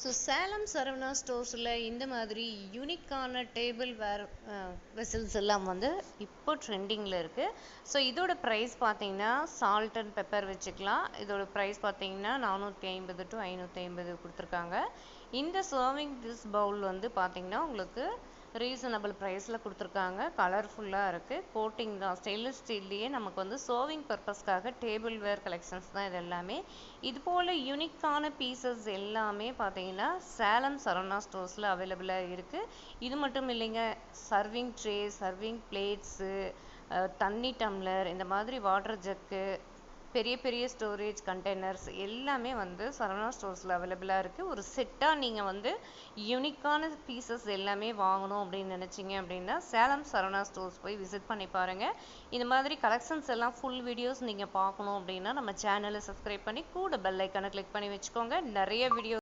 So Salem Saravana ஸ்டோர்ஸில் இந்த மாதிரி யூனிக்கான டேபிள் வேர் வெசல்ஸ் எல்லாம் வந்து இப்போ ட்ரெண்டிங்கில் இருக்குது. ஸோ இதோட ப்ரைஸ் பார்த்தீங்கன்னா சால்ட் அண்ட் பெப்பர் வச்சுக்கலாம். இதோட ப்ரைஸ் பார்த்தீங்கன்னா 450 to 550 கொடுத்துருக்காங்க. இந்த சர்விங் திஸ் பவுல் வந்து பார்த்தீங்கன்னா உங்களுக்கு ரீசனபிள் ப்ரைஸில் கொடுத்துருக்காங்க. கலர்ஃபுல்லாக இருக்குது. கோட்டிங் தான், ஸ்டெயின்லெஸ் ஸ்டீல்லையே நமக்கு வந்து சர்விங் பர்பஸ்க்காக டேபிள் வேர் கலெக்ஷன்ஸ் தான் இது எல்லாமே. இது போல் யூனிக்கான பீசஸ் எல்லாமே பார்த்தீங்கன்னா சேலம் சரவணா ஸ்டோர்ஸில் அவைலபிளாக இருக்குது. இது மட்டும் இல்லைங்க, சர்விங் ட்ரே, சர்விங் பிளேட்ஸு, தண்ணி டம்ளர், இந்த மாதிரி வாட்டர் ஜக்கு, பெரிய பெரிய ஸ்டோரேஜ் கண்டெய்னர்ஸ் எல்லாமே வந்து சரவணா ஸ்டோர்ஸில் அவைலபிளாக இருக்குது. ஒரு செட்டாக நீங்கள் வந்து யூனிக்கான பீசஸ் எல்லாமே வாங்கணும் அப்படின்னு நினச்சிங்க அப்படின்னா சேலம் சரவணா ஸ்டோர்ஸ் போய் விசிட் பண்ணி பாருங்கள். இந்த மாதிரி கலெக்ஷன்ஸ் எல்லாம் ஃபுல் வீடியோஸ் நீங்கள் பார்க்கணும் அப்படின்னா நம்ம சேனலை சப்ஸ்கிரைப் பண்ணி கூட பெல் ஐக்கானை கிளிக் பண்ணி வச்சுக்கோங்க. நிறைய வீடியோ